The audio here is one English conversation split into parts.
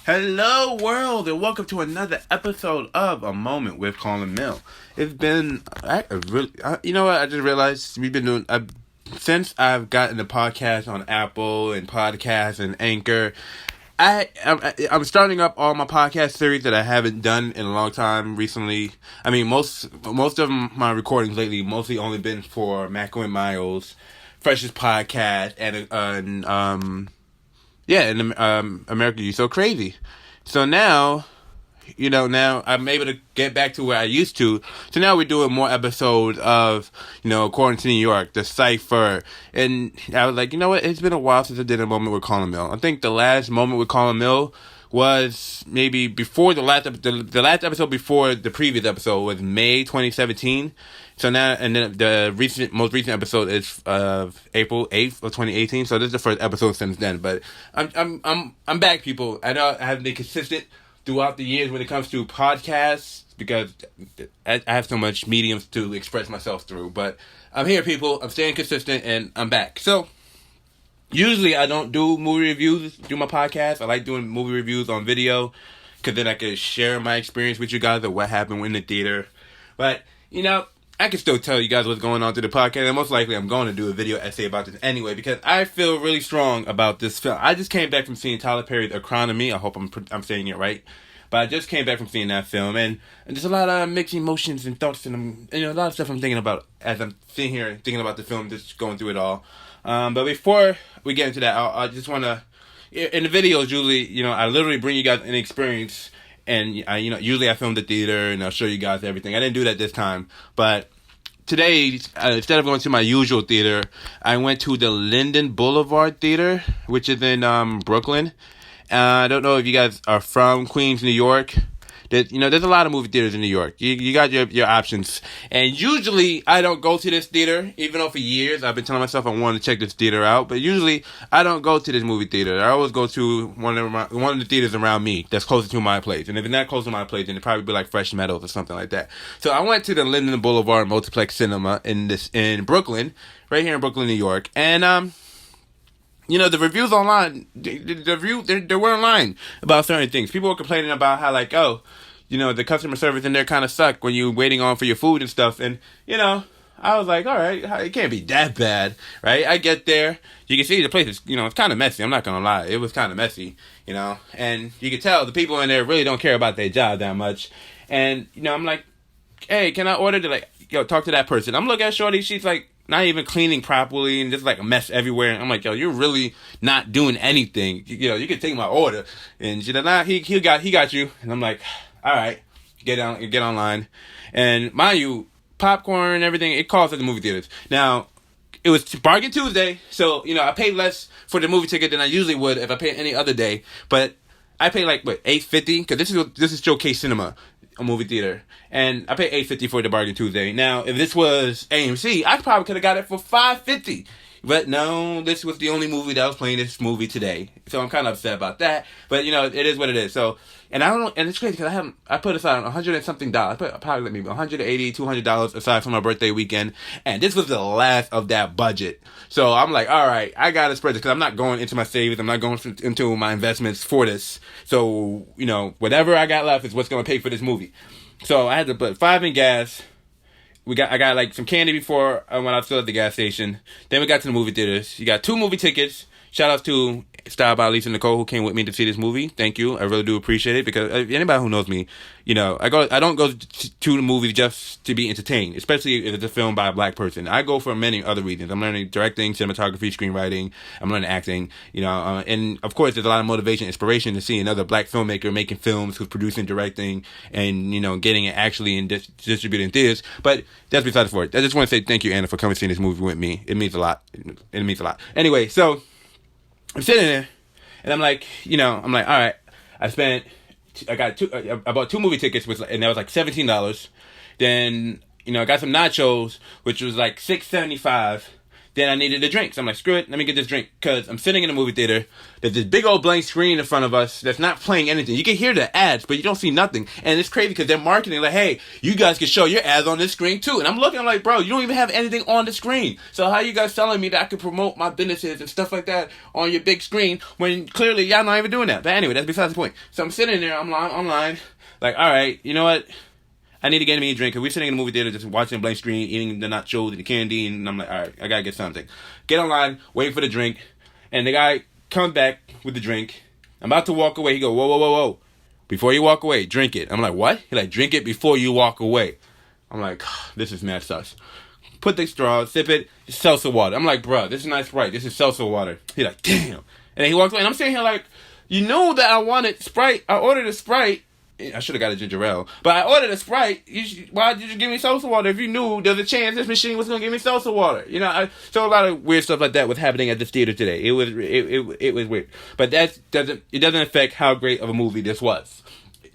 Hello, world, and welcome to another episode of A Moment with Colin Mill. It's been, you know what? I just realized we've been doing since I've gotten the podcast on Apple and Podcasts and Anchor. I'm starting up all my podcast series that I haven't done in a long time recently. I mean, most of my recordings lately mostly only been for Macco and Miles, Freshest Podcast, and America, You're So Crazy. So now, now I'm able to get back to where I used to. So now we're doing more episodes of, According to New York, The Cypher. And I was like, you know what? It's been a while since I did a moment with Colin Mill. I think the last moment with Colin Mill was maybe before the last episode before the previous episode was May 2017. So now, and then the most recent episode is April 8th of 2018. So this is the first episode since then. But I'm back, people. I know I haven't been consistent throughout the years when it comes to podcasts because I have so much mediums to express myself through. But I'm here, people. I'm staying consistent, and I'm back. So usually I don't do movie reviews through my podcast. I like doing movie reviews on video because then I can share my experience with you guys of what happened in the theater. But I can still tell you guys what's going on through the podcast, and most likely I'm going to do a video essay about this anyway, because I feel really strong about this film. I just came back from seeing Tyler Perry's Acrimony. I hope I'm saying it right. But I just came back from seeing that film, and there's a lot of mixed emotions and thoughts, and a lot of stuff I'm thinking about as I'm sitting here thinking about the film, just going through it all. But before we get into that, I just want to, in the videos, usually, I literally bring you guys an experience. And, usually I film the theater and I'll show you guys everything. I didn't do that this time. But today, instead of going to my usual theater, I went to the Linden Boulevard Theater, which is in Brooklyn. I don't know if you guys are from Queens, New York. There's a lot of movie theaters in New York. You got your options. And usually, I don't go to this theater, even though for years I've been telling myself I want to check this theater out. But usually, I don't go to this movie theater. I always go to one of the theaters around me that's closer to my place. And if it's not close to my place, then it'd probably be like Fresh Meadows or something like that. So I went to the Linden Boulevard Multiplex Cinema in Brooklyn, right here in Brooklyn, New York. And the reviews online, they were online about certain things. People were complaining about how, like, the customer service in there kind of suck when you're waiting on for your food and stuff. And, I was like, all right, it can't be that bad, right? I get there. You can see the place is, it's kind of messy. I'm not going to lie. It was kind of messy, and you can tell the people in there really don't care about their job that much. And, I'm like, hey, can I order? They're like, talk to that person. I'm looking at Shorty. She's like, not even cleaning properly and just like a mess everywhere. And I'm like, you're really not doing anything. You can take my order. And she's like, nah, he got you. And I'm like, all right, get online. And mind you, popcorn and everything, it costs at the movie theaters. Now, it was Bargain Tuesday, so, I paid less for the movie ticket than I usually would if I paid any other day. But I paid like, $8.50? Because this is Showcase Cinema, a movie theater. And I paid $8.50 for the Bargain Tuesday. Now, if this was AMC, I probably could have got it for $5.50. But no, this was the only movie that was playing this movie today. So I'm kind of upset about that. But, it is what it is. So, and I don't know, and it's crazy because I put aside $100 and something dollars. I put probably maybe $180, $200 aside for my birthday weekend. And this was the last of that budget. So I'm like, all right, I got to spread this because I'm not going into my savings. I'm not going into my investments for this. So, whatever I got left is what's going to pay for this movie. So I had to put $5 in gas. I got like some candy before when I was still at the gas station. Then we got to the movie theaters. You got 2 movie tickets. Shout out to Style by Lisa Nicole who came with me to see this movie. Thank you. I really do appreciate it because anybody who knows me, I don't go to the movies just to be entertained, especially if it's a film by a black person. I go for many other reasons. I'm learning directing, cinematography, screenwriting. I'm learning acting, and of course there's a lot of motivation, inspiration to see another black filmmaker making films who's producing, directing, and, getting it actually in distributing theaters. But that's besides the point. I just want to say thank you, Anna, for coming to see this movie with me. It means a lot. It means a lot. Anyway, so I'm sitting there, and I'm like, all right, I bought 2 movie tickets, and that was like $17. Then, I got some nachos, which was like $6.75. Then I needed a drink. So I'm like, screw it, let me get this drink. Because I'm sitting in a movie theater. There's this big old blank screen in front of us that's not playing anything. You can hear the ads, but you don't see nothing. And it's crazy because they're marketing like, hey, you guys can show your ads on this screen too. And I'm looking, I'm like, bro, you don't even have anything on the screen. So how you guys telling me that I could promote my businesses and stuff like that on your big screen when clearly y'all not even doing that? But anyway, that's besides the point. So I'm sitting there, I'm online, like, all right, you know what? I need to get me a drink, because we're sitting in the movie theater just watching a blank screen, eating the nachos and the candy, and I'm like, all right, I gotta get something. Get online, wait for the drink, and the guy comes back with the drink. I'm about to walk away. He goes, whoa, whoa, whoa, whoa. Before you walk away, drink it. I'm like, what? He's like, drink it before you walk away. I'm like, this is mad sus. Put the straw, sip it, it's seltzer water. I'm like, bruh, this is not Sprite, this is seltzer water. He's like, damn. And then he walks away, and I'm sitting here like, you know that I wanted Sprite. I ordered a Sprite. I should have got a ginger ale, but I ordered a Sprite. Why did you give me seltzer water if you knew there's a chance this machine was gonna give me seltzer water? You know, so a lot of weird stuff like that was happening at this theater today. It was weird, but that doesn't affect how great of a movie this was.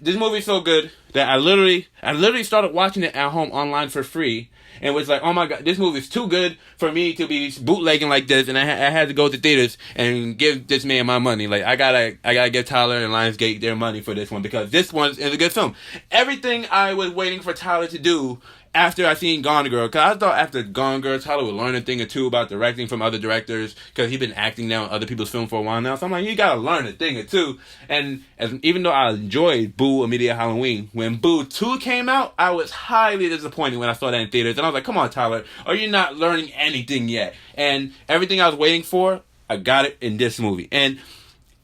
This movie's so good that I literally started watching it at home online for free. And was like, oh my god, this movie's too good for me to be bootlegging like this, and I had to go to theaters and give this man my money. Like, I gotta give Tyler and Lionsgate their money for this one, because this one is a good film. Everything I was waiting for Tyler to do after I seen Gone Girl, because I thought after Gone Girl, Tyler would learn a thing or two about directing from other directors, because he's been acting now in other people's film for a while now. So I'm like, you gotta learn a thing or two. And even though I enjoyed Boo Immediate Halloween, when Boo 2 came out, I was highly disappointed when I saw that in theaters. And I was like, come on, Tyler, are you not learning anything yet? And everything I was waiting for, I got it in this movie. And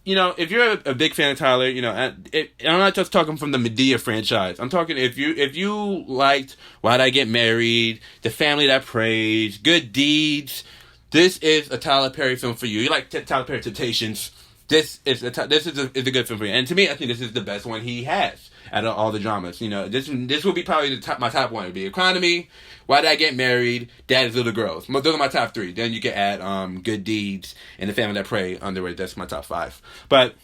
you know, if you're a big fan of Tyler, you know, I'm not just talking from the Medea franchise. I'm talking if you liked Why'd I Get Married, The Family That Prays, Good Deeds, this is a Tyler Perry film for you. You like Tyler Perry Temptations, this is a good film for you. And to me, I think this is the best one he has out of all the dramas. You know, this would be probably my top one. It would be Acrimony, Why Did I Get Married, Daddy's Little Girls. Those are my top 3. Then you can add Good Deeds and The Family That Pray under it. That's my top 5. But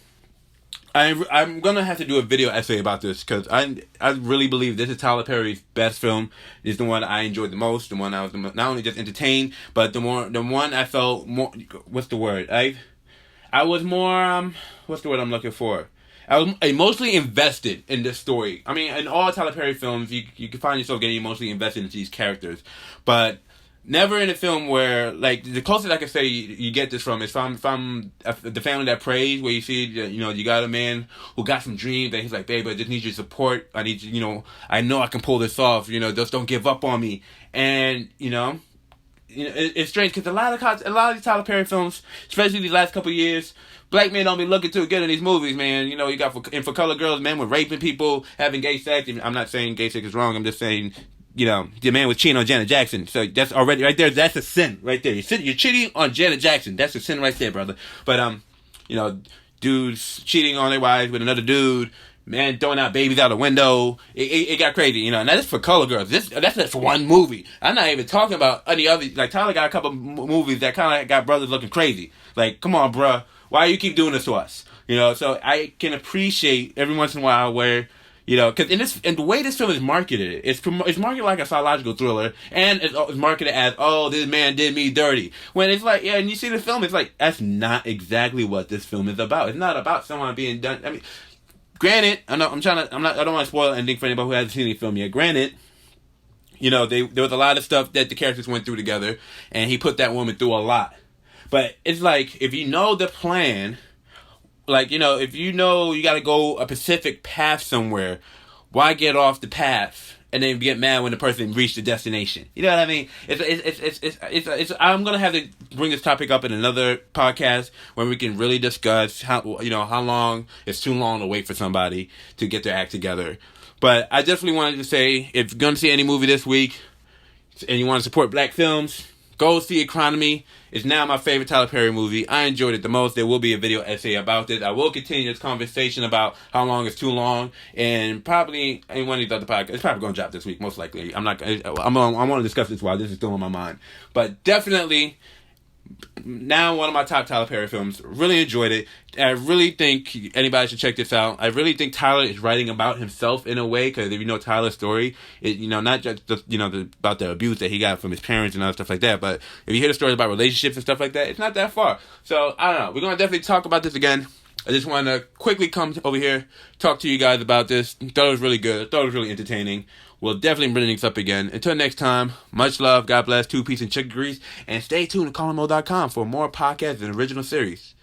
I'm gonna have to do a video essay about this, because I really believe this is Tyler Perry's best film. It's the one I enjoyed the most. The one I was not only just entertained, but the one I felt more. What's the word? I was more. What's the word I'm looking for? I was emotionally invested in this story. I mean, in all Tyler Perry films, you can find yourself getting emotionally invested into these characters, but never in a film where, like, the closest I can say you get this from is from The Family That Prays, where you see, you know, you got a man who got some dreams, and he's like, babe, I just need your support. I need you, you know, I know I can pull this off. You know, just don't give up on me. And you know, it's strange because a lot of these Tyler Perry films, especially these last couple of years, black men don't be looking too good in these movies, man. You know, you got for color girls, men were raping people, having gay sex. I'm not saying gay sex is wrong. I'm just saying, you know, the man was cheating on Janet Jackson. So that's already right there. That's a sin right there. You're cheating on Janet Jackson. That's a sin right there, brother. But you know, dudes cheating on their wives with another dude. Man, throwing out babies out the window. It got crazy, you know. And that's for color girls. That's just for one movie. I'm not even talking about any other. Like, Tyler got a couple movies that kind of got brothers looking crazy. Like, come on, bruh. Why you keep doing this to us? You know, so I can appreciate every once in a while where, you know, because in the way this film is marketed, it's marketed like a psychological thriller, and it's marketed as, oh, this man did me dirty. When it's like, yeah, and you see the film, it's like, that's not exactly what this film is about. It's not about someone being done. I mean, granted, I don't want to spoil anything for anybody who hasn't seen the film yet. Granted, you know, there was a lot of stuff that the characters went through together, and he put that woman through a lot. But it's like, if you know the plan, like, you know, if you know you got to go a specific path somewhere, why get off the path and then get mad when the person reached the destination? You know what I mean? It's I'm gonna have to bring this topic up in another podcast where we can really discuss how long it's too long to wait for somebody to get their act together. But I definitely wanted to say, if you're gonna see any movie this week and you want to support black films, go see Acrimony. It's now my favorite Tyler Perry movie. I enjoyed it the most. There will be a video essay about it. I will continue this conversation about how long is too long, and probably in one of these other podcasts. It's probably going to drop this week, most likely. I want to discuss this while this is still on my mind. But definitely, Now one of my top Tyler Perry films. Really enjoyed it. I really think anybody should check this out. I really think Tyler is writing about himself in a way, because if you know Tyler's story, not just about the abuse that he got from his parents and other stuff like that, but if you hear the stories about relationships and stuff like that, it's not that far. So I don't know. We're gonna definitely talk about this again. I just want to quickly come over here, talk to you guys about this. Thought it was really good. Thought it was really entertaining. We'll definitely bring things up again. Until next time, much love, God bless, 2 Piece and Chicken Grease, and stay tuned to CallinMo.com for more podcasts and original series.